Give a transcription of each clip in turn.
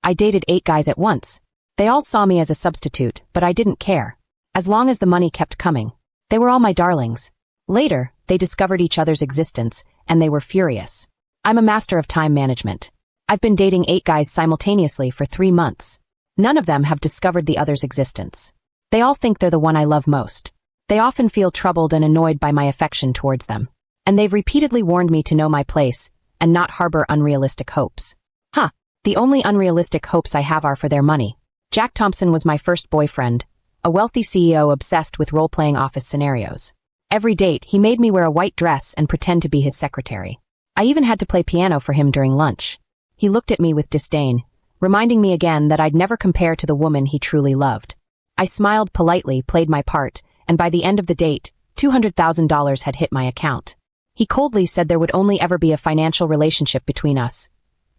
I dated 8 guys at once. They all saw me as a substitute, but I didn't care. As long as the money kept coming. They were all my darlings. Later, they discovered each other's existence, and they were furious. I'm a master of time management. I've been dating 8 guys simultaneously for 3 months. None of them have discovered the other's existence. They all think they're the one I love most. They often feel troubled and annoyed by my affection towards them. And they've repeatedly warned me to know my place and not harbor unrealistic hopes. The only unrealistic hopes I have are for their money. Jack Thompson was my first boyfriend, a wealthy CEO obsessed with role-playing office scenarios. Every date, he made me wear a white dress and pretend to be his secretary. I even had to play piano for him during lunch. He looked at me with disdain, reminding me again that I'd never compare to the woman he truly loved. I smiled politely, played my part, and by the end of the date, $200,000 had hit my account. He coldly said there would only ever be a financial relationship between us,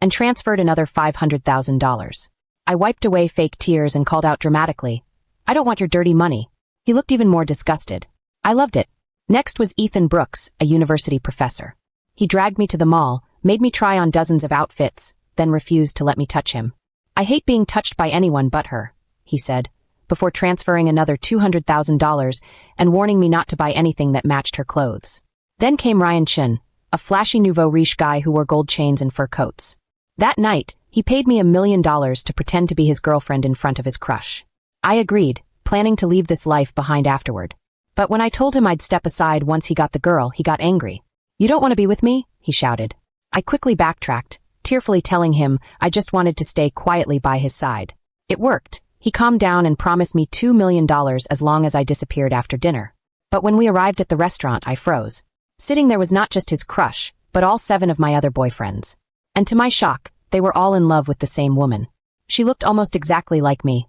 and transferred another $500,000. I wiped away fake tears and called out dramatically, "I don't want your dirty money." He looked even more disgusted. I loved it. Next was Ethan Brooks, a university professor. He dragged me to the mall, made me try on dozens of outfits, then refused to let me touch him. "I hate being touched by anyone but her," he said, before transferring another $200,000 and warning me not to buy anything that matched her clothes. Then came Ryan Chin, a flashy nouveau riche guy who wore gold chains and fur coats. That night, he paid me $1 million to pretend to be his girlfriend in front of his crush. I agreed, planning to leave this life behind afterward. But when I told him I'd step aside once he got the girl, he got angry. "You don't want to be with me?" he shouted. I quickly backtracked, tearfully telling him I just wanted to stay quietly by his side. It worked. He calmed down and promised me $2 million as long as I disappeared after dinner. But when we arrived at the restaurant, I froze. Sitting there was not just his crush, but all 7 of my other boyfriends. And to my shock, they were all in love with the same woman. She looked almost exactly like me.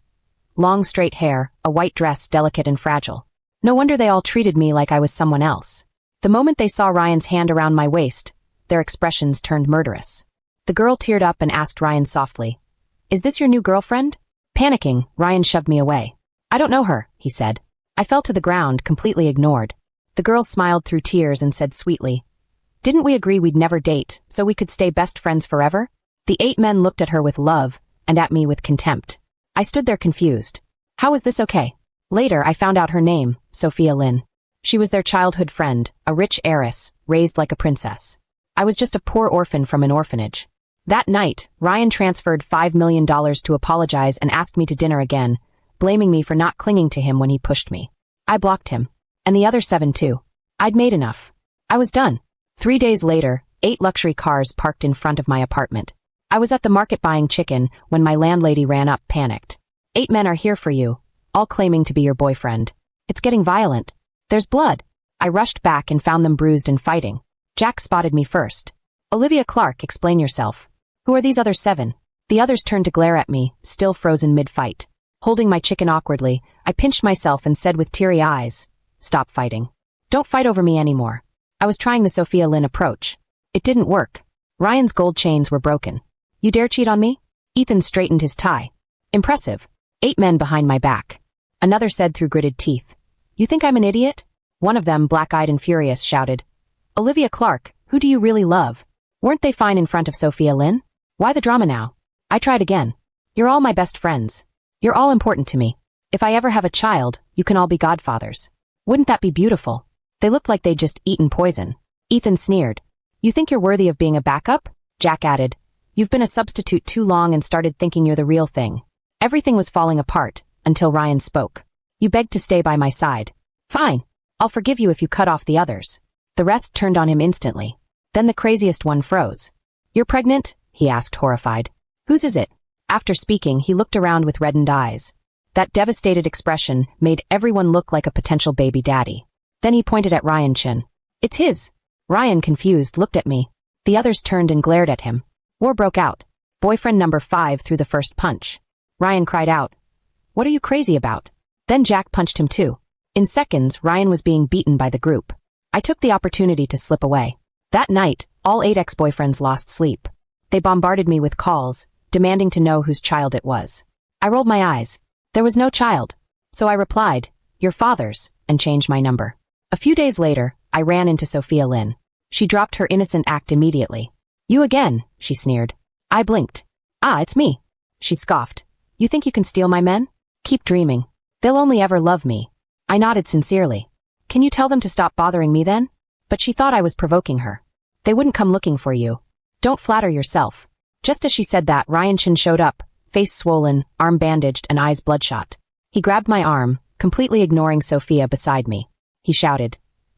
Long straight hair, a white dress, delicate and fragile. No wonder they all treated me like I was someone else. The moment they saw Ryan's hand around my waist, their expressions turned murderous. The girl teared up and asked Ryan softly, "Is this your new girlfriend?" Panicking, Ryan shoved me away. "I don't know her," he said. I fell to the ground, completely ignored. The girl smiled through tears and said sweetly, "Didn't we agree we'd never date, so we could stay best friends forever?" The 8 men looked at her with love, and at me with contempt. I stood there confused. How was this okay? Later, I found out her name, Sophia Lynn. She was their childhood friend, a rich heiress, raised like a princess. I was just a poor orphan from an orphanage. That night, Ryan transferred $5 million to apologize and asked me to dinner again, blaming me for not clinging to him when he pushed me. I blocked him. And the other 7 too. I'd made enough. I was done. 3 days later, 8 luxury cars parked in front of my apartment. I was at the market buying chicken when my landlady ran up, panicked. 8 men are here for you, all claiming to be your boyfriend. It's getting violent. There's blood. I rushed back and found them bruised and fighting. Jack spotted me first. "Olivia Clark, explain yourself. Who are these other 7? The others turned to glare at me, still frozen mid-fight. Holding my chicken awkwardly, I pinched myself and said with teary eyes, "Stop fighting. Don't fight over me anymore." I was trying the Sophia Lynn approach. It didn't work. Ryan's gold chains were broken. "You dare cheat on me?" Ethan straightened his tie. "Impressive. 8 men behind my back." Another said through gritted teeth, "You think I'm an idiot?" One of them, black-eyed and furious, shouted, "Olivia Clark, who do you really love? Weren't they fine in front of Sophia Lynn? Why the drama now?" I tried again. "You're all my best friends. You're all important to me. If I ever have a child, you can all be godfathers. Wouldn't that be beautiful?" They looked like they'd just eaten poison. Ethan sneered. "You think you're worthy of being a backup?" Jack added, "You've been a substitute too long and started thinking you're the real thing." Everything was falling apart, until Ryan spoke. "You begged to stay by my side. Fine. I'll forgive you if you cut off the others." The rest turned on him instantly. Then the craziest one froze. "You're pregnant?" he asked, horrified. "Whose is it?" After speaking, he looked around with reddened eyes. That devastated expression made everyone look like a potential baby daddy. Then he pointed at Ryan Chin. "It's his." Ryan, confused, looked at me. The others turned and glared at him. War broke out. Boyfriend number 5 threw the first punch. Ryan cried out, "What are you crazy about?" Then Jack punched him too. In seconds, Ryan was being beaten by the group. I took the opportunity to slip away. That night, all 8 ex-boyfriends lost sleep. They bombarded me with calls, demanding to know whose child it was. I rolled my eyes. There was no child. So I replied, "Your father's," and changed my number. A few days later, I ran into Sophia Lynn. She dropped her innocent act immediately. "You again," she sneered. I blinked. "Ah, it's me." She scoffed. You think you can steal my men? Keep dreaming. They'll only ever love me. I nodded sincerely. Can you tell them to stop bothering me then? But she thought I was provoking her. They wouldn't come looking for you. Don't flatter yourself. Just as she said that, Ryan Chin showed up, face swollen, arm bandaged, and eyes bloodshot. He grabbed my arm, completely ignoring Sophia beside me. He shouted,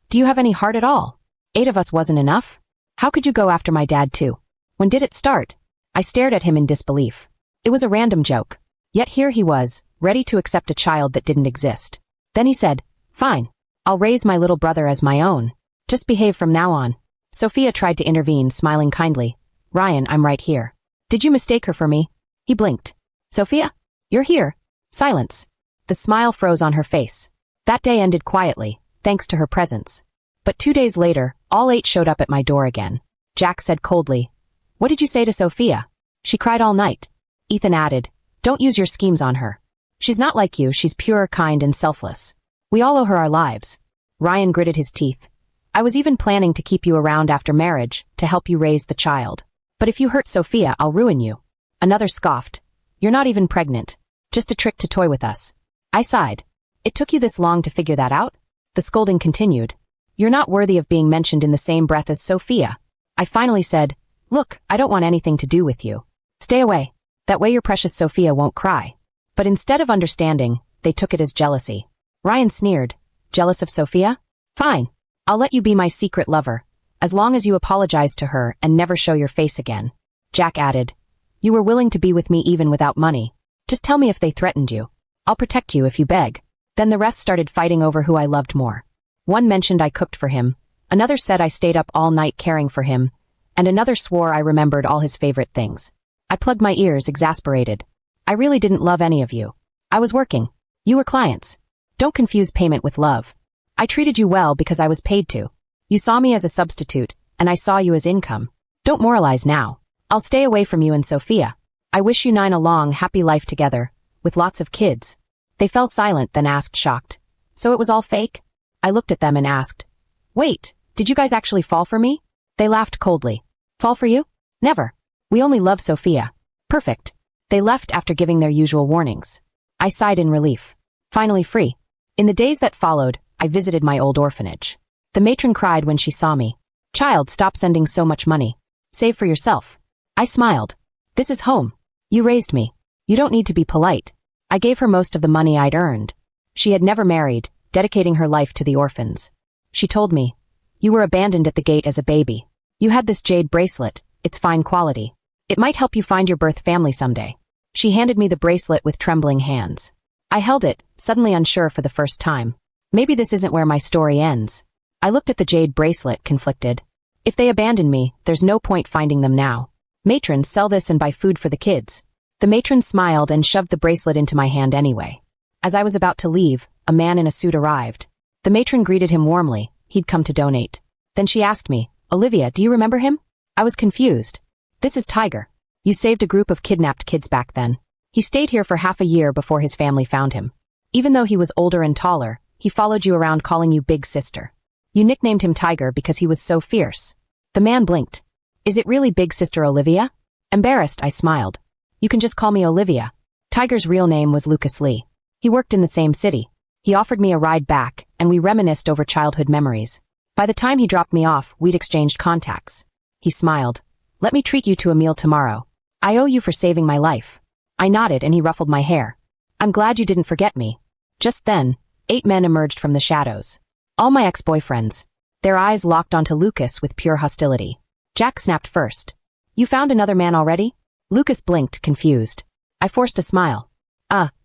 Do you have any heart at all? 8 of us wasn't enough? How could you go after my dad too? When did it start? I stared at him in disbelief. It was a random joke. Yet here he was, ready to accept a child that didn't exist. Then he said, Fine. I'll raise my little brother as my own. Just behave from now on. Sophia tried to intervene, smiling kindly. Ryan, I'm right here. Did you mistake her for me? He blinked. Sophia? You're here. Silence. The smile froze on her face. That day ended quietly, thanks to her presence. But 2 days later, all 8 showed up at my door again. Jack said coldly, What did you say to Sophia? She cried all night. Ethan added, Don't use your schemes on her. She's not like you, she's pure, kind, and selfless. We all owe her our lives. Ryan gritted his teeth. I was even planning to keep you around after marriage, to help you raise the child. But if you hurt Sophia, I'll ruin you. Another scoffed. You're not even pregnant. Just a trick to toy with us. I sighed. It took you this long to figure that out? The scolding continued. You're not worthy of being mentioned in the same breath as Sophia. I finally said, Look, I don't want anything to do with you. Stay away. That way your precious Sophia won't cry. But instead of understanding, they took it as jealousy. Ryan sneered. Jealous of Sophia? Fine. I'll let you be my secret lover, as long as you apologize to her and never show your face again. Jack added, You were willing to be with me even without money. Just tell me if they threatened you. I'll protect you if you beg. Then the rest started fighting over who I loved more. One mentioned I cooked for him, another said I stayed up all night caring for him, and another swore I remembered all his favorite things. I plugged my ears, exasperated. I really didn't love any of you. I was working. You were clients. Don't confuse payment with love. I treated you well because I was paid to. You saw me as a substitute, and I saw you as income. Don't moralize now. I'll stay away from you and Sophia. I wish you 9 a long, happy life together, with lots of kids. They fell silent, then asked, shocked. So it was all fake? I looked at them and asked, Wait, did you guys actually fall for me? They laughed coldly. Fall for you? Never. We only love Sophia. Perfect. They left after giving their usual warnings. I sighed in relief. Finally free. In the days that followed, I visited my old orphanage. The matron cried when she saw me. Child, stop sending so much money. Save for yourself. I smiled. This is home. You raised me. You don't need to be polite. I gave her most of the money I'd earned. She had never married, dedicating her life to the orphans. She told me, You were abandoned at the gate as a baby. You had this jade bracelet. It's fine quality. It might help you find your birth family someday. She handed me the bracelet with trembling hands. I held it, suddenly unsure for the first time. Maybe this isn't where my story ends. I looked at the jade bracelet, conflicted. If they abandon me, there's no point finding them now. Matron, sell this and buy food for the kids. The matron smiled and shoved the bracelet into my hand anyway. As I was about to leave, a man in a suit arrived. The matron greeted him warmly. He'd come to donate. Then she asked me, Olivia, do you remember him? I was confused. This is Tiger. You saved a group of kidnapped kids back then. He stayed here for half a year before his family found him. Even though he was older and taller, he followed you around calling you Big Sister. You nicknamed him Tiger because he was so fierce. The man blinked. Is it really Big Sister Olivia? Embarrassed, I smiled. You can just call me Olivia. Tiger's real name was Lucas Lee. He worked in the same city. He offered me a ride back, and we reminisced over childhood memories. By the time he dropped me off, we'd exchanged contacts. He smiled. Let me treat you to a meal tomorrow. I owe you for saving my life. I nodded and he ruffled my hair. I'm glad you didn't forget me. Just then, 8 men emerged from the shadows. All my ex-boyfriends. Their eyes locked onto Lucas with pure hostility. Jack snapped first. You found another man already? Lucas blinked, confused. I forced a smile.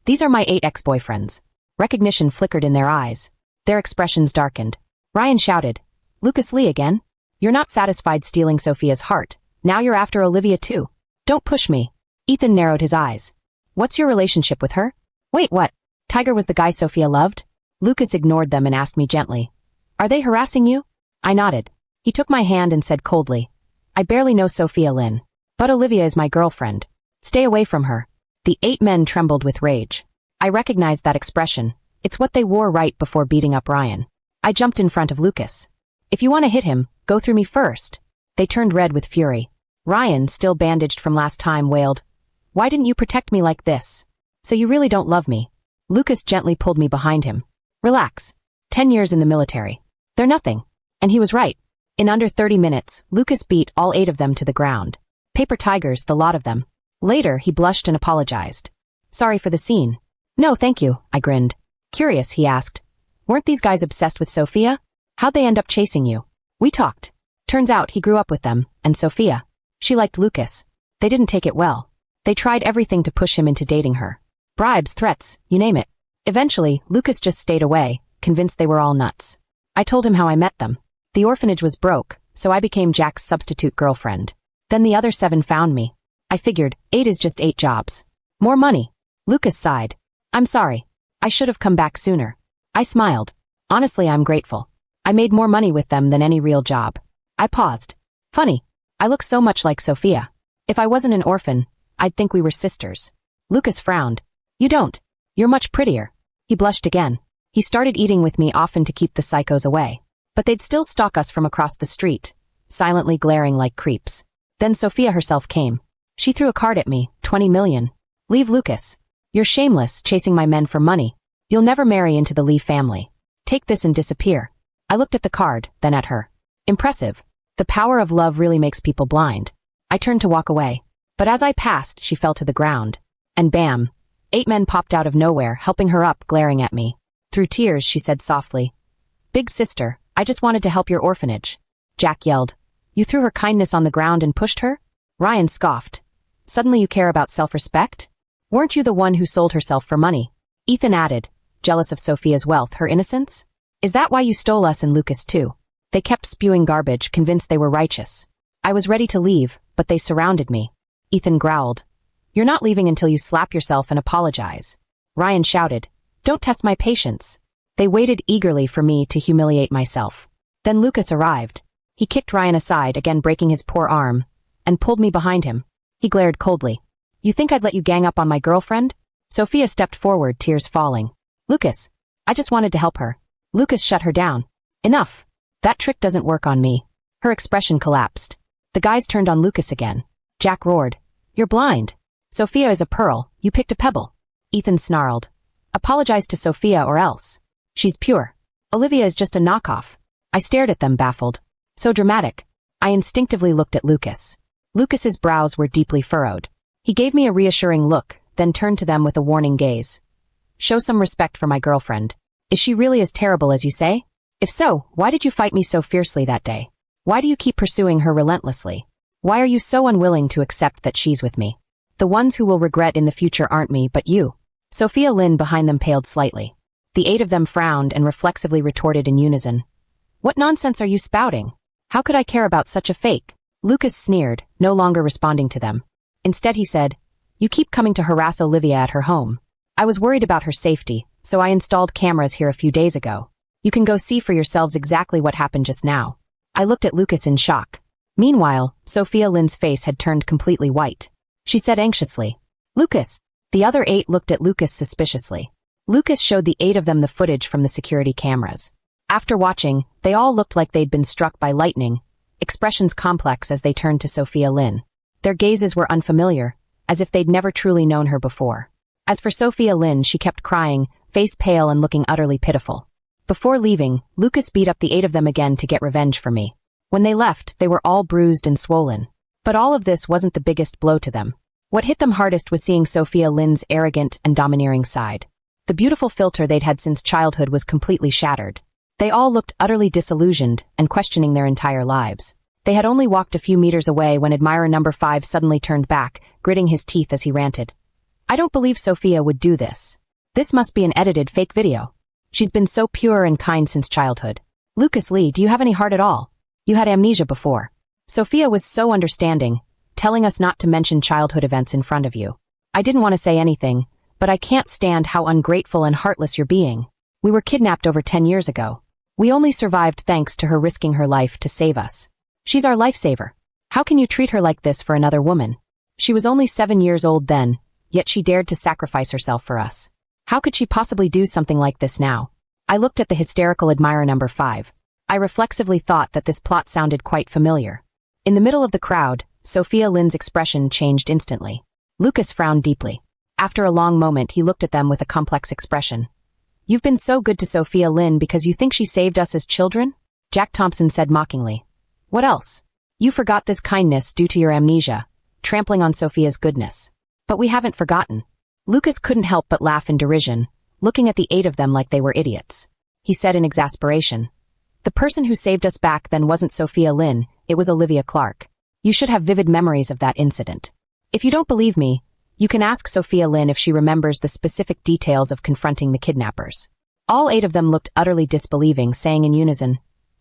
These are my 8 ex-boyfriends. Recognition flickered in their eyes. Their expressions darkened. Ryan shouted, Lucas Lee again? You're not satisfied stealing Sophia's heart. Now you're after Olivia too. Don't push me. Ethan narrowed his eyes. What's your relationship with her? Wait, what? Tiger was the guy Sophia loved? Lucas ignored them and asked me gently. Are they harassing you? I nodded. He took my hand and said coldly, I barely know Sophia Lynn. But Olivia is my girlfriend. Stay away from her. The 8 men trembled with rage. I recognized that expression. It's what they wore right before beating up Ryan. I jumped in front of Lucas. If you want to hit him, go through me first. They turned red with fury. Ryan, still bandaged from last time, wailed, Why didn't you protect me like this? So you really don't love me. Lucas gently pulled me behind him. Relax. 10 years in the military. They're nothing. And he was right. In under 30 minutes, Lucas beat all 8 of them to the ground. Paper tigers, the lot of them. Later, he blushed and apologized. Sorry for the scene. No, thank you, I grinned. Curious, he asked. Weren't these guys obsessed with Sophia? How'd they end up chasing you? We talked. Turns out he grew up with them, and Sophia. She liked Lucas. They didn't take it well. They tried everything to push him into dating her. Bribes, threats, you name it. Eventually, Lucas just stayed away, convinced they were all nuts. I told him how I met them. The orphanage was broke, so I became Jack's substitute girlfriend. Then the other 7 found me. I figured, 8 is just 8 jobs. More money. Lucas sighed. I'm sorry. I should have come back sooner. I smiled. Honestly, I'm grateful. I made more money with them than any real job. I paused. Funny. I look so much like Sophia. If I wasn't an orphan, I'd think we were sisters. Lucas frowned. You don't. You're much prettier. He blushed again. He started eating with me often to keep the psychos away. But they'd still stalk us from across the street, silently glaring like creeps. Then Sophia herself came. She threw a card at me, 20 million. Leave Lucas. You're shameless, chasing my men for money. You'll never marry into the Lee family. Take this and disappear. I looked at the card, then at her. Impressive. The power of love really makes people blind. I turned to walk away. But as I passed, she fell to the ground. And bam. 8 men popped out of nowhere, helping her up, glaring at me. Through tears, she said softly, Big sister, I just wanted to help your orphanage. Jack yelled. You threw her kindness on the ground and pushed her? Ryan scoffed. Suddenly you care about self-respect? Weren't you the one who sold herself for money? Ethan added, jealous of Sophia's wealth, her innocence? Is that why you stole us and Lucas too? They kept spewing garbage, convinced they were righteous. I was ready to leave, but they surrounded me. Ethan growled. You're not leaving until you slap yourself and apologize. Ryan shouted. Don't test my patience. They waited eagerly for me to humiliate myself. Then Lucas arrived. He kicked Ryan aside, again breaking his poor arm, and pulled me behind him. He glared coldly. You think I'd let you gang up on my girlfriend? Sophia stepped forward, tears falling. Lucas, I just wanted to help her. Lucas shut her down. Enough. That trick doesn't work on me. Her expression collapsed. The guys turned on Lucas again. Jack roared. You're blind. Sophia is a pearl. You picked a pebble. Ethan snarled. Apologize to Sophia or else. She's pure. Olivia is just a knockoff. I stared at them, baffled. So dramatic. I instinctively looked at Lucas. Lucas's brows were deeply furrowed. He gave me a reassuring look, then turned to them with a warning gaze. Show some respect for my girlfriend. Is she really as terrible as you say? If so, why did you fight me so fiercely that day? Why do you keep pursuing her relentlessly? Why are you so unwilling to accept that she's with me? The ones who will regret in the future aren't me, but you. Sophia Lynn behind them paled slightly. The 8 of them frowned and reflexively retorted in unison. What nonsense are you spouting? How could I care about such a fake? Lucas sneered, no longer responding to them. Instead he said, You keep coming to harass Olivia at her home. I was worried about her safety, so I installed cameras here a few days ago. You can go see for yourselves exactly what happened just now. I looked at Lucas in shock. Meanwhile, Sophia Lynn's face had turned completely white. She said anxiously, Lucas. The other 8 looked at Lucas suspiciously. Lucas showed the 8 of them the footage from the security cameras. After watching, they all looked like they'd been struck by lightning, expressions complex as they turned to Sophia Lynn. Their gazes were unfamiliar, as if they'd never truly known her before. As for Sophia Lynn, she kept crying, face pale and looking utterly pitiful. Before leaving, Lucas beat up the 8 of them again to get revenge for me. When they left, they were all bruised and swollen. But all of this wasn't the biggest blow to them. What hit them hardest was seeing Sophia Lynn's arrogant and domineering side. The beautiful filter they'd had since childhood was completely shattered. They all looked utterly disillusioned and questioning their entire lives. They had only walked a few meters away when admirer number 5 suddenly turned back, gritting his teeth as he ranted. I don't believe Sophia would do this. This must be an edited fake video. She's been so pure and kind since childhood. Lucas Lee, do you have any heart at all? You had amnesia before. Sophia was so understanding, telling us not to mention childhood events in front of you. I didn't want to say anything, but I can't stand how ungrateful and heartless you're being. We were kidnapped over 10 years ago. We only survived thanks to her risking her life to save us. She's our lifesaver. How can you treat her like this for another woman? She was only 7 years old then, yet she dared to sacrifice herself for us. How could she possibly do something like this now? I looked at the hysterical admirer number 5. I reflexively thought that this plot sounded quite familiar. In the middle of the crowd, Sophia Lynn's expression changed instantly. Lucas frowned deeply. After a long moment, he looked at them with a complex expression. You've been so good to Sophia Lynn because you think she saved us as children? Jack Thompson said mockingly. What else? You forgot this kindness due to your amnesia, trampling on Sophia's goodness. But we haven't forgotten. Lucas couldn't help but laugh in derision, looking at the 8 of them like they were idiots. He said in exasperation. The person who saved us back then wasn't Sophia Lynn, it was Olivia Clark. You should have vivid memories of that incident. If you don't believe me, you can ask Sophia Lynn if she remembers the specific details of confronting the kidnappers. All 8 of them looked utterly disbelieving, saying in unison,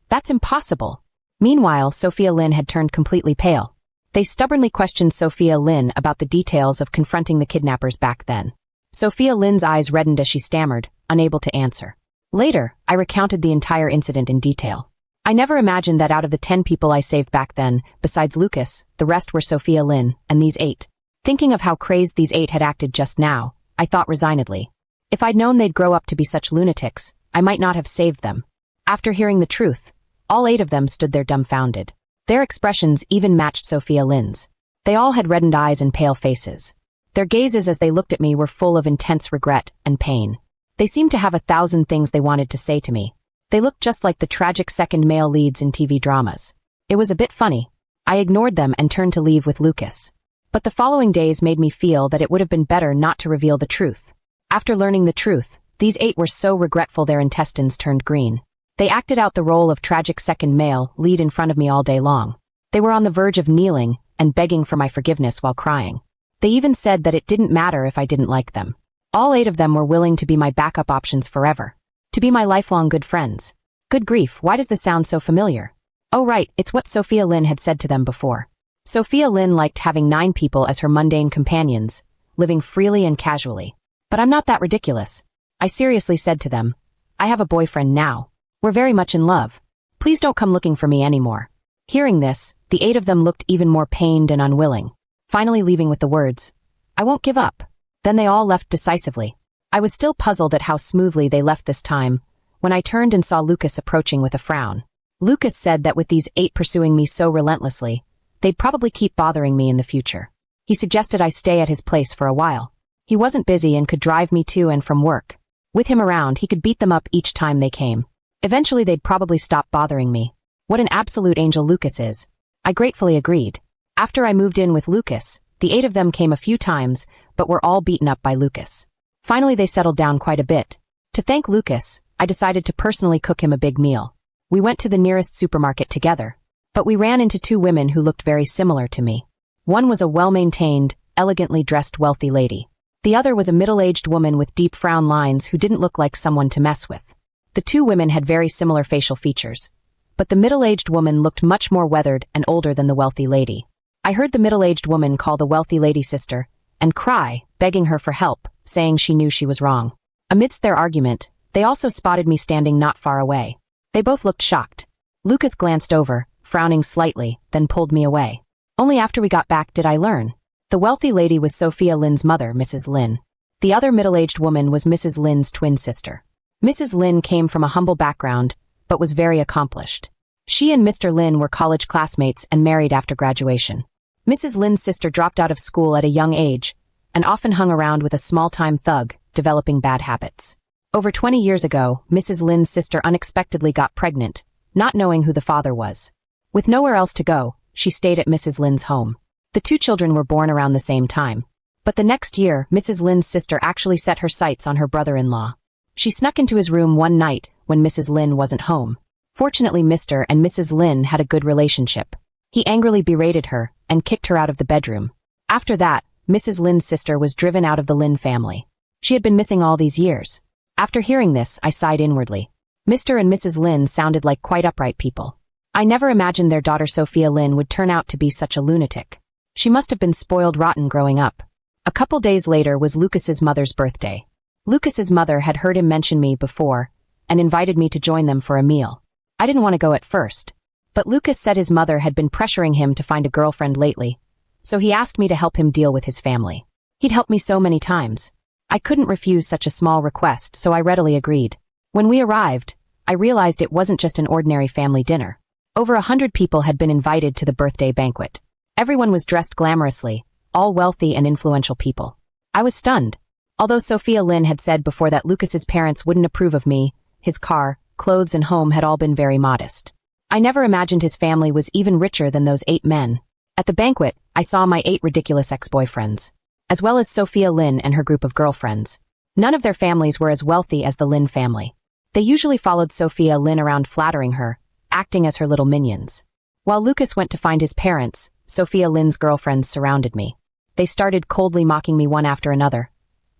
That's impossible. Meanwhile, Sophia Lynn had turned completely pale. They stubbornly questioned Sophia Lynn about the details of confronting the kidnappers back then. Sophia Lynn's eyes reddened as she stammered, unable to answer. Later, I recounted the entire incident in detail. I never imagined that out of the 10 people I saved back then, besides Lucas, the rest were Sophia Lynn, and these 8. Thinking of how crazed these 8 had acted just now, I thought resignedly. If I'd known they'd grow up to be such lunatics, I might not have saved them. After hearing the truth, all 8 of them stood there dumbfounded. Their expressions even matched Sophia Lynn's. They all had reddened eyes and pale faces. Their gazes as they looked at me were full of intense regret and pain. They seemed to have 1,000 things they wanted to say to me. They looked just like the tragic second male leads in TV dramas. It was a bit funny. I ignored them and turned to leave with Lucas. But the following days made me feel that it would have been better not to reveal the truth. After learning the truth, these 8 were so regretful their intestines turned green. They acted out the role of tragic second male lead in front of me all day long. They were on the verge of kneeling and begging for my forgiveness while crying. They even said that it didn't matter if I didn't like them. All 8 of them were willing to be my backup options forever. To be my lifelong good friends. Good grief, why does this sound so familiar? Oh right, it's what Sophia Lynn had said to them before. Sophia Lynn liked having 9 people as her mundane companions, living freely and casually. But I'm not that ridiculous. I seriously said to them, I have a boyfriend now. We're very much in love. Please don't come looking for me anymore. Hearing this, the 8 of them looked even more pained and unwilling, finally leaving with the words, I won't give up. Then they all left decisively. I was still puzzled at how smoothly they left this time, when I turned and saw Lucas approaching with a frown. Lucas said that with these 8 pursuing me so relentlessly, they'd probably keep bothering me in the future. He suggested I stay at his place for a while. He wasn't busy and could drive me to and from work. With him around, he could beat them up each time they came. Eventually they'd probably stop bothering me. What an absolute angel Lucas is. I gratefully agreed. After I moved in with Lucas, the 8 of them came a few times, but were all beaten up by Lucas. Finally they settled down quite a bit. To thank Lucas, I decided to personally cook him a big meal. We went to the nearest supermarket together. But we ran into 2 women who looked very similar to me. One was a well-maintained, elegantly dressed wealthy lady. The other was a middle-aged woman with deep frown lines who didn't look like someone to mess with. The 2 women had very similar facial features. But the middle-aged woman looked much more weathered and older than the wealthy lady. I heard the middle-aged woman call the wealthy lady sister, and cry, begging her for help, saying she knew she was wrong. Amidst their argument, they also spotted me standing not far away. They both looked shocked. Lucas glanced over, frowning slightly, then pulled me away. Only after we got back did I learn. The wealthy lady was Sophia Lynn's mother, Mrs. Lynn. The other middle-aged woman was Mrs. Lynn's twin sister. Mrs. Lynn came from a humble background, but was very accomplished. She and Mr. Lynn were college classmates and married after graduation. Mrs. Lynn's sister dropped out of school at a young age and often hung around with a small-time thug, developing bad habits. Over 20 years ago, Mrs. Lynn's sister unexpectedly got pregnant, not knowing who the father was. With nowhere else to go, she stayed at Mrs. Lynn's home. The 2 children were born around the same time. But the next year, Mrs. Lynn's sister actually set her sights on her brother-in-law. She snuck into his room one night when Mrs. Lynn wasn't home. Fortunately, Mr. and Mrs. Lynn had a good relationship. He angrily berated her and kicked her out of the bedroom. After that, Mrs. Lynn's sister was driven out of the Lynn family. She had been missing all these years. After hearing this, I sighed inwardly. Mr. and Mrs. Lynn sounded like quite upright people. I never imagined their daughter Sophia Lynn would turn out to be such a lunatic. She must have been spoiled rotten growing up. A couple days later was Lucas's mother's birthday. Lucas's mother had heard him mention me before and invited me to join them for a meal. I didn't want to go at first, but Lucas said his mother had been pressuring him to find a girlfriend lately, so he asked me to help him deal with his family. He'd helped me so many times. I couldn't refuse such a small request, so I readily agreed. When we arrived, I realized it wasn't just an ordinary family dinner. Over 100 people had been invited to the birthday banquet. Everyone was dressed glamorously, all wealthy and influential people. I was stunned. Although Sophia Lynn had said before that Lucas's parents wouldn't approve of me, his car, clothes and home had all been very modest. I never imagined his family was even richer than those 8 men. At the banquet, I saw my 8 ridiculous ex-boyfriends, as well as Sophia Lynn and her group of girlfriends. None of their families were as wealthy as the Lynn family. They usually followed Sophia Lynn around flattering her, acting as her little minions. While Lucas went to find his parents, Sophia Lynn's girlfriends surrounded me. They started coldly mocking me one after another.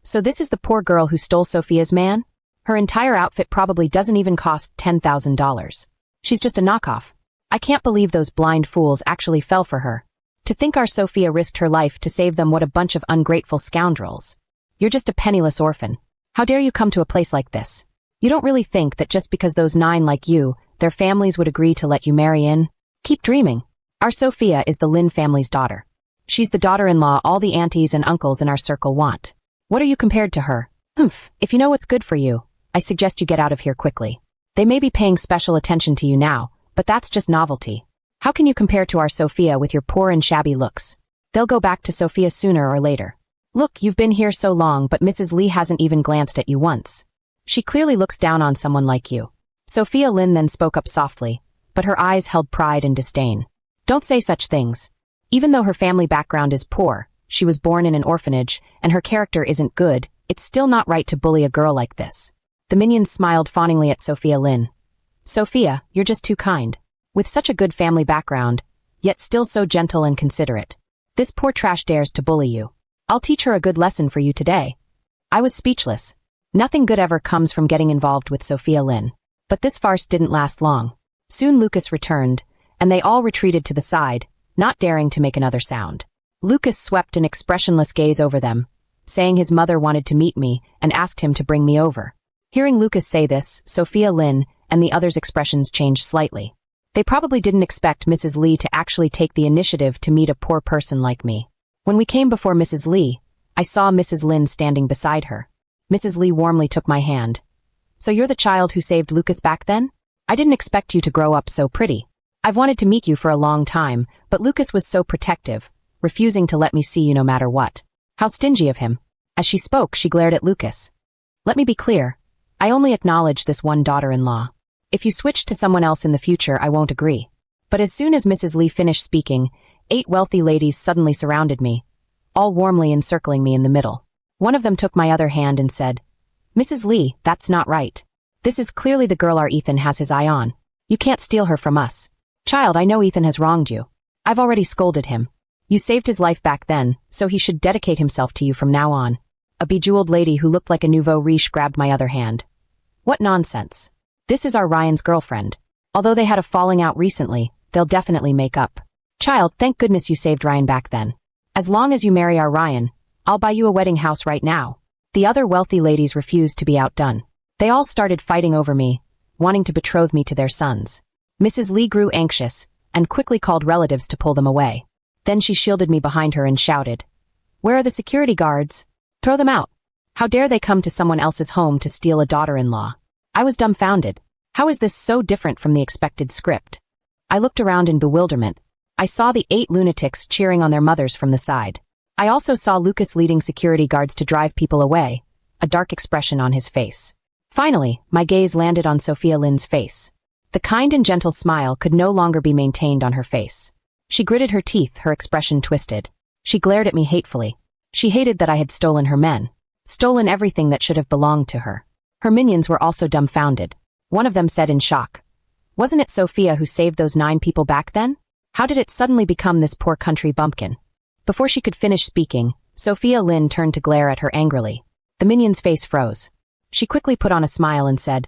So this is the poor girl who stole Sophia's man? Her entire outfit probably doesn't even cost $10,000. She's just a knockoff. I can't believe those blind fools actually fell for her. To think our Sophia risked her life to save them, what a bunch of ungrateful scoundrels. You're just a penniless orphan. How dare you come to a place like this? You don't really think that just because those 9 like you, their families would agree to let you marry in? Keep dreaming. Our Sophia is the Lynn family's daughter. She's the daughter-in-law all the aunties and uncles in our circle want. What are you compared to her? If you know what's good for you, I suggest you get out of here quickly. They may be paying special attention to you now, but that's just novelty. How can you compare to our Sophia with your poor and shabby looks? They'll go back to Sophia sooner or later. Look, you've been here so long, but Mrs. Lee hasn't even glanced at you once. She clearly looks down on someone like you. Sophia Lynn then spoke up softly, but her eyes held pride and disdain. Don't say such things. Even though her family background is poor, she was born in an orphanage, and her character isn't good, it's still not right to bully a girl like this. The minions smiled fawningly at Sophia Lynn. Sophia, you're just too kind. With such a good family background, yet still so gentle and considerate. This poor trash dares to bully you. I'll teach her a good lesson for you today. I was speechless. Nothing good ever comes from getting involved with Sophia Lynn. But this farce didn't last long. Soon Lucas returned, and they all retreated to the side, not daring to make another sound. Lucas swept an expressionless gaze over them, saying his mother wanted to meet me and asked him to bring me over. Hearing Lucas say this, Sophia Lynn and the others' expressions changed slightly. They probably didn't expect Mrs. Lee to actually take the initiative to meet a poor person like me. When we came before Mrs. Lee, I saw Mrs. Lynn standing beside her. Mrs. Lee warmly took my hand. So you're the child who saved Lucas back then? I didn't expect you to grow up so pretty. I've wanted to meet you for a long time, but Lucas was so protective, refusing to let me see you no matter what. How stingy of him. As she spoke, she glared at Lucas. Let me be clear. I only acknowledge this one daughter-in-law. If you switch to someone else in the future, I won't agree. But as soon as Mrs. Lee finished speaking, 8 wealthy ladies suddenly surrounded me, all warmly encircling me in the middle. One of them took my other hand and said, Mrs. Lee, that's not right. This is clearly the girl our Ethan has his eye on. You can't steal her from us. Child, I know Ethan has wronged you. I've already scolded him. You saved his life back then, so he should dedicate himself to you from now on. A bejeweled lady who looked like a nouveau riche grabbed my other hand. What nonsense. This is our Ryan's girlfriend. Although they had a falling out recently, they'll definitely make up. Child, thank goodness you saved Ryan back then. As long as you marry our Ryan, I'll buy you a wedding house right now. The other wealthy ladies refused to be outdone. They all started fighting over me, wanting to betroth me to their sons. Mrs. Lee grew anxious and quickly called relatives to pull them away. Then she shielded me behind her and shouted, Where are the security guards? Throw them out. How dare they come to someone else's home to steal a daughter-in-law? I was dumbfounded. How is this so different from the expected script? I looked around in bewilderment. I saw the 8 lunatics cheering on their mothers from the side. I also saw Lucas leading security guards to drive people away, a dark expression on his face. Finally, my gaze landed on Sophia Lynn's face. The kind and gentle smile could no longer be maintained on her face. She gritted her teeth, her expression twisted. She glared at me hatefully. She hated that I had stolen her men, stolen everything that should have belonged to her. Her minions were also dumbfounded. One of them said in shock, Wasn't it Sophia who saved those 9 people back then? How did it suddenly become this poor country bumpkin? Before she could finish speaking, Sophia Lynn turned to glare at her angrily. The minion's face froze. She quickly put on a smile and said,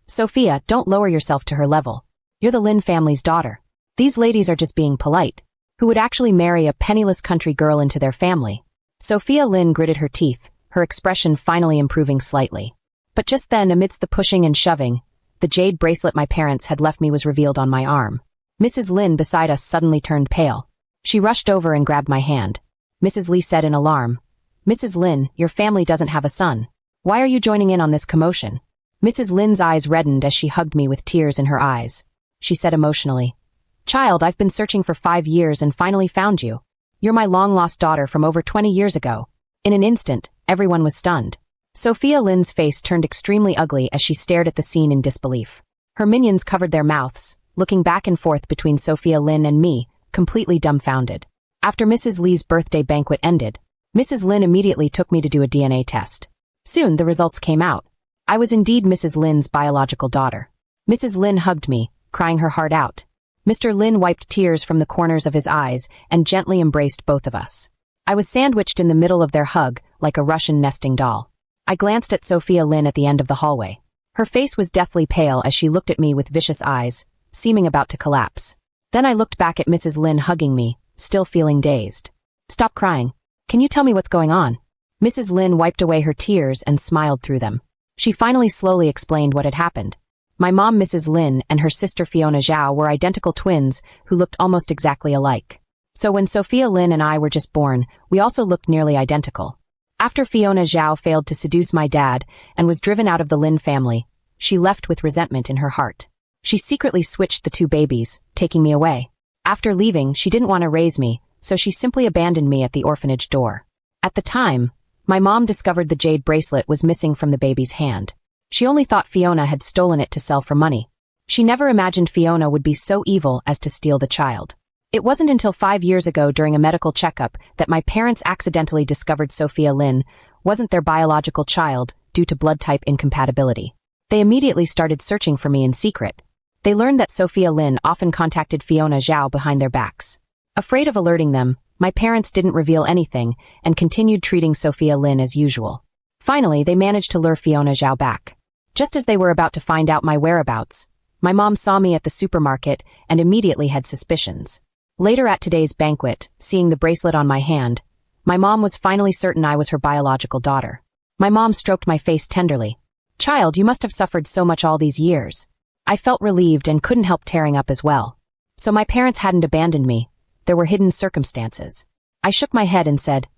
Sophia, don't lower yourself to her level. You're the Lynn family's daughter. These ladies are just being polite. Who would actually marry a penniless country girl into their family? Sophia Lynn gritted her teeth, her expression finally improving slightly. But just then, amidst the pushing and shoving, the jade bracelet my parents had left me was revealed on my arm. Mrs. Lynn beside us suddenly turned pale. She rushed over and grabbed my hand. Mrs. Lee said in alarm, Mrs. Lynn, your family doesn't have a son. Why are you joining in on this commotion? Mrs. Lynn's eyes reddened as she hugged me with tears in her eyes. She said emotionally, Child, I've been searching for 5 years and finally found you. You're my long-lost daughter from over 20 years ago." In an instant, everyone was stunned. Sophia Lynn's face turned extremely ugly as she stared at the scene in disbelief. Her minions covered their mouths, looking back and forth between Sophia Lynn and me, completely dumbfounded. After Mrs. Lee's birthday banquet ended, Mrs. Lynn immediately took me to do a DNA test. Soon, the results came out. I was indeed Mrs. Lynn's biological daughter. Mrs. Lynn hugged me, crying her heart out. Mr. Lynn wiped tears from the corners of his eyes and gently embraced both of us. I was sandwiched in the middle of their hug, like a Russian nesting doll. I glanced at Sophia Lynn at the end of the hallway. Her face was deathly pale as she looked at me with vicious eyes, seeming about to collapse. Then I looked back at Mrs. Lynn hugging me, still feeling dazed. "Stop crying. Can you tell me what's going on?" Mrs. Lynn wiped away her tears and smiled through them. She finally slowly explained what had happened. My mom, Mrs. Lynn, and her sister Fiona Zhao were identical twins who looked almost exactly alike. So when Sophia Lynn and I were just born, we also looked nearly identical. After Fiona Zhao failed to seduce my dad and was driven out of the Lynn family, she left with resentment in her heart. She secretly switched the two babies, taking me away. After leaving, she didn't want to raise me, so she simply abandoned me at the orphanage door. At the time, my mom discovered the jade bracelet was missing from the baby's hand. She only thought Fiona had stolen it to sell for money. She never imagined Fiona would be so evil as to steal the child. It wasn't until 5 years ago during a medical checkup that my parents accidentally discovered Sophia Lynn wasn't their biological child due to blood type incompatibility. They immediately started searching for me in secret. They learned that Sophia Lynn often contacted Fiona Zhao behind their backs. Afraid of alerting them, my parents didn't reveal anything and continued treating Sophia Lynn as usual. Finally, they managed to lure Fiona Zhao back. Just as they were about to find out my whereabouts, my mom saw me at the supermarket and immediately had suspicions. Later at today's banquet, seeing the bracelet on my hand, my mom was finally certain I was her biological daughter. My mom stroked my face tenderly. "Child, you must have suffered so much all these years." I felt relieved and couldn't help tearing up as well. So my parents hadn't abandoned me. There were hidden circumstances. I shook my head and said,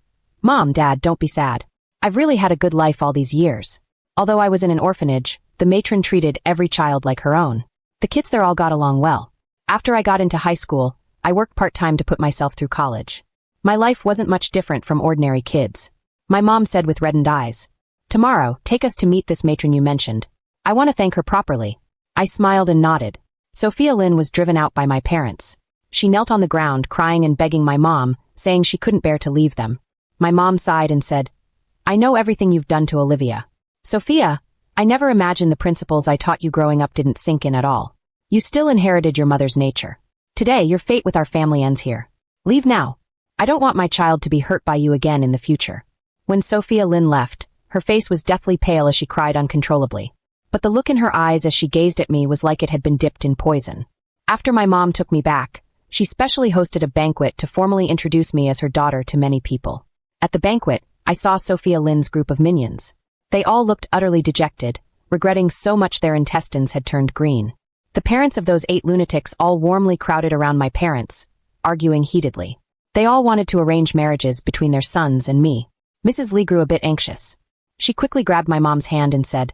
"Mom, Dad, don't be sad. I've really had a good life all these years." Although I was in an orphanage, the matron treated every child like her own. The kids there all got along well. After I got into high school, I worked part-time to put myself through college. My life wasn't much different from ordinary kids. My mom said with reddened eyes, "Tomorrow, take us to meet this matron you mentioned. I want to thank her properly." I smiled and nodded. Sophia Lynn was driven out by my parents. She knelt on the ground, crying and begging my mom, saying she couldn't bear to leave them. My mom sighed and said, "I know everything you've done to Olivia. Sophia, I never imagined the principles I taught you growing up didn't sink in at all. You still inherited your mother's nature. Today, your fate with our family ends here. Leave now. I don't want my child to be hurt by you again in the future." When Sophia Lynn left, her face was deathly pale as she cried uncontrollably. But the look in her eyes as she gazed at me was like it had been dipped in poison. After my mom took me back, she specially hosted a banquet to formally introduce me as her daughter to many people. At the banquet, I saw Sophia Lynn's group of minions. They all looked utterly dejected, regretting so much their intestines had turned green. The parents of those 8 lunatics all warmly crowded around my parents, arguing heatedly. They all wanted to arrange marriages between their sons and me. Mrs. Lee grew a bit anxious. She quickly grabbed my mom's hand and said,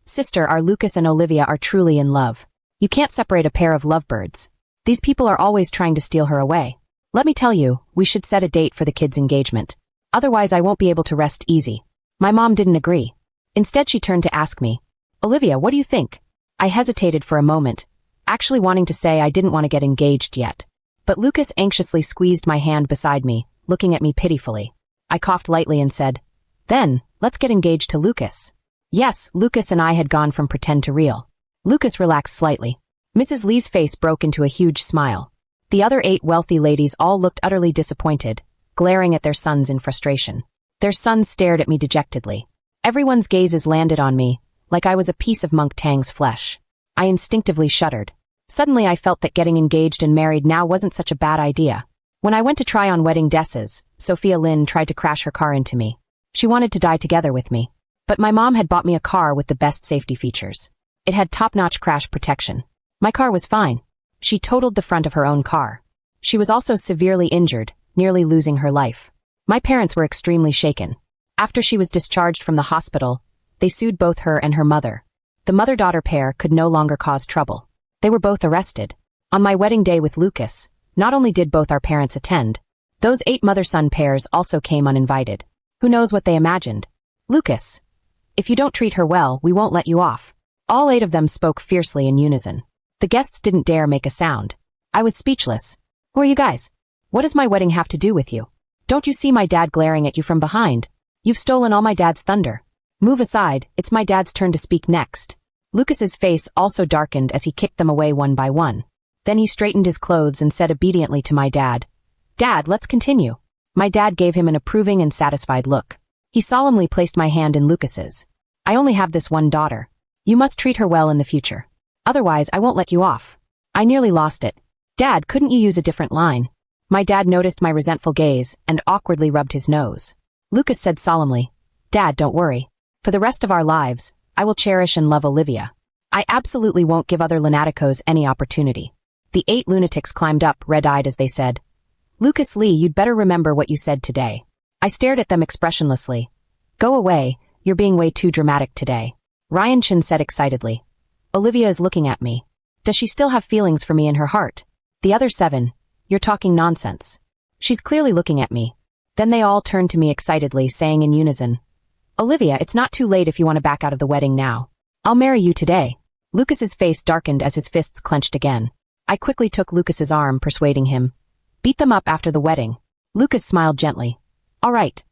"Sister, our Lucas and Olivia are truly in love. You can't separate a pair of lovebirds. These people are always trying to steal her away. Let me tell you, we should set a date for the kids' engagement. Otherwise I won't be able to rest easy." My mom didn't agree. Instead she turned to ask me, "Olivia, what do you think?" I hesitated for a moment, actually wanting to say I didn't want to get engaged yet. But Lucas anxiously squeezed my hand beside me, looking at me pitifully. I coughed lightly and said, "Then, let's get engaged to Lucas." Yes, Lucas and I had gone from pretend to real. Lucas relaxed slightly. Mrs. Lee's face broke into a huge smile. The other 8 wealthy ladies all looked utterly disappointed, glaring at their sons in frustration. Their sons stared at me dejectedly. Everyone's gazes landed on me, like I was a piece of Monk Tang's flesh. I instinctively shuddered. Suddenly I felt that getting engaged and married now wasn't such a bad idea. When I went to try on wedding dresses, Sophia Lynn tried to crash her car into me. She wanted to die together with me. But my mom had bought me a car with the best safety features. It had top-notch crash protection. My car was fine. She totaled the front of her own car. She was also severely injured, nearly losing her life. My parents were extremely shaken. After she was discharged from the hospital, they sued both her and her mother. The mother-daughter pair could no longer cause trouble. They were both arrested. On my wedding day with Lucas, not only did both our parents attend, Those 8 mother-son pairs also came uninvited. Who knows what they imagined? Lucas, if you don't treat her well, we won't let you off. All 8 of them spoke fiercely in unison. The guests didn't dare make a sound. I was speechless. Who are you guys? What does my wedding have to do with you? Don't you see my dad glaring at you from behind? You've stolen all my dad's thunder. Move aside, it's my dad's turn to speak next. Lucas's face also darkened as he kicked them away one by one. Then he straightened his clothes and said obediently to my dad, "Dad, let's continue." My dad gave him an approving and satisfied look. He solemnly placed my hand in Lucas's. "I only have this one daughter. You must treat her well in the future. Otherwise, I won't let you off." I nearly lost it. "Dad, couldn't you use a different line?" My dad noticed my resentful gaze and awkwardly rubbed his nose. Lucas said solemnly, "Dad, don't worry. For the rest of our lives, I will cherish and love Olivia. I absolutely won't give other lunaticos any opportunity." The 8 lunatics climbed up, red-eyed as they said, "Lucas Lee, you'd better remember what you said today." I stared at them expressionlessly. "Go away, you're being way too dramatic today." Ryan Chin said excitedly, "Olivia is looking at me. Does she still have feelings for me in her heart?" The other 7, "You're talking nonsense. She's clearly looking at me." Then they all turned to me excitedly, saying in unison, "Olivia, it's not too late if you want to back out of the wedding now. I'll marry you today." Lucas's face darkened as his fists clenched again. I quickly took Lucas's arm, persuading him, "Beat them up after the wedding." Lucas smiled gently. "All right,